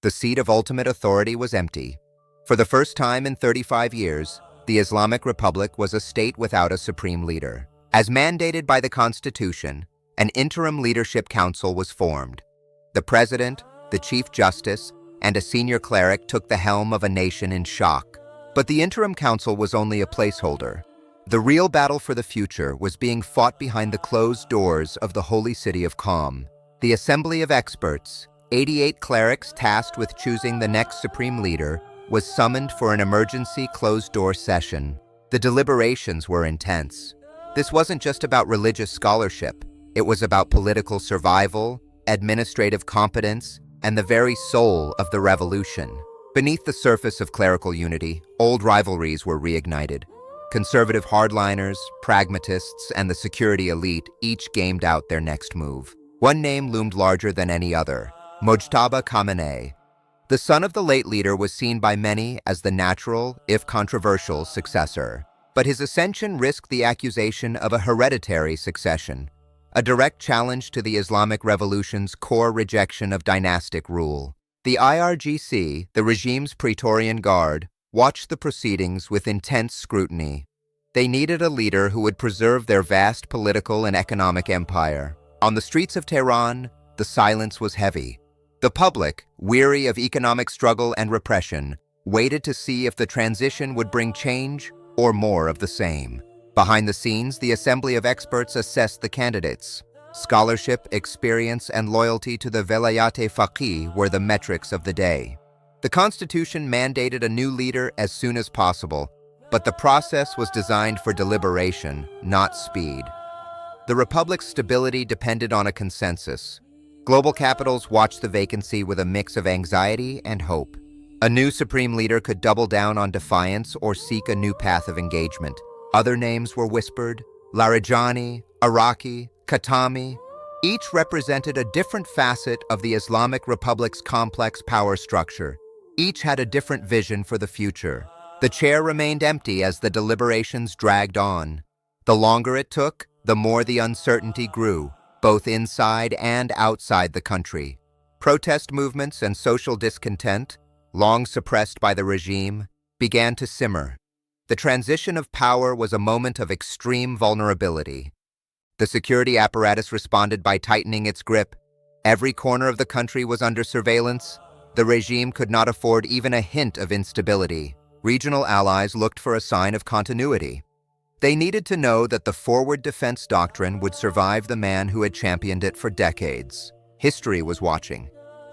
The seat of ultimate authority was empty. For the first time in 35 years, the Islamic Republic was a state without a supreme leader. As mandated by the Constitution, an interim leadership council was formed. The president, the chief justice, and a senior cleric took the helm of a nation in shock. But the interim council was only a placeholder. The real battle for the future was being fought behind the closed doors of the holy city of Qom. The assembly of experts, 88 clerics tasked with choosing the next supreme leader, was summoned for an emergency closed-door session. The deliberations were intense. This wasn't just about religious scholarship. It was about political survival, administrative competence, and the very soul of the revolution. Beneath the surface of clerical unity, old rivalries were reignited. Conservative hardliners, pragmatists, and the security elite each gamed out their next move. One name loomed larger than any other: Mojtaba Khamenei. The son of the late leader was seen by many as the natural, if controversial, successor. But his ascension risked the accusation of a hereditary succession, a direct challenge to the Islamic Revolution's core rejection of dynastic rule. The IRGC, the regime's Praetorian Guard, watched the proceedings with intense scrutiny. They needed a leader who would preserve their vast political and economic empire. On the streets of Tehran, the silence was heavy. The public, weary of economic struggle and repression, waited to see if the transition would bring change or more of the same. Behind the scenes, the assembly of experts assessed the candidates. Scholarship, experience, and loyalty to the Velayat-e-Faqih were the metrics of the day. The Constitution mandated a new leader as soon as possible, but the process was designed for deliberation, not speed. The Republic's stability depended on a consensus. Global capitals watched the vacancy with a mix of anxiety and hope. A new supreme leader could double down on defiance or seek a new path of engagement. Other names were whispered: Larijani, Iraqi, Khatami. Each represented a different facet of the Islamic Republic's complex power structure. Each had a different vision for the future. The chair remained empty as the deliberations dragged on. The longer it took, the more the uncertainty grew, both inside and outside the country. Protest movements and social discontent, long suppressed by the regime, began to simmer. The transition of power was a moment of extreme vulnerability. The security apparatus responded by tightening its grip. Every corner of the country was under surveillance. The regime could not afford even a hint of instability. Regional allies looked for a sign of continuity. They needed to know that the forward defense doctrine would survive the man who had championed it for decades. History was watching.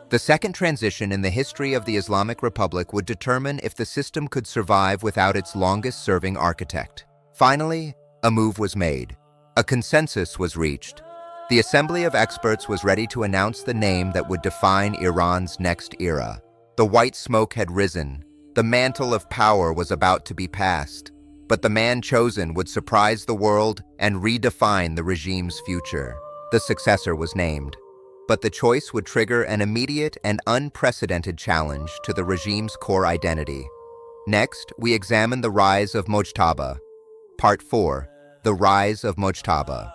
The second transition in the history of the Islamic Republic would determine if the system could survive without its longest-serving architect. Finally, a move was made. A consensus was reached. The assembly of experts was ready to announce the name that would define Iran's next era. The white smoke had risen. The mantle of power was about to be passed. But the man chosen would surprise the world and redefine the regime's future. The successor was named. But the choice would trigger an immediate and unprecedented challenge to the regime's core identity. Next, we examine the rise of Mojtaba. Part 4. The Rise of Mojtaba.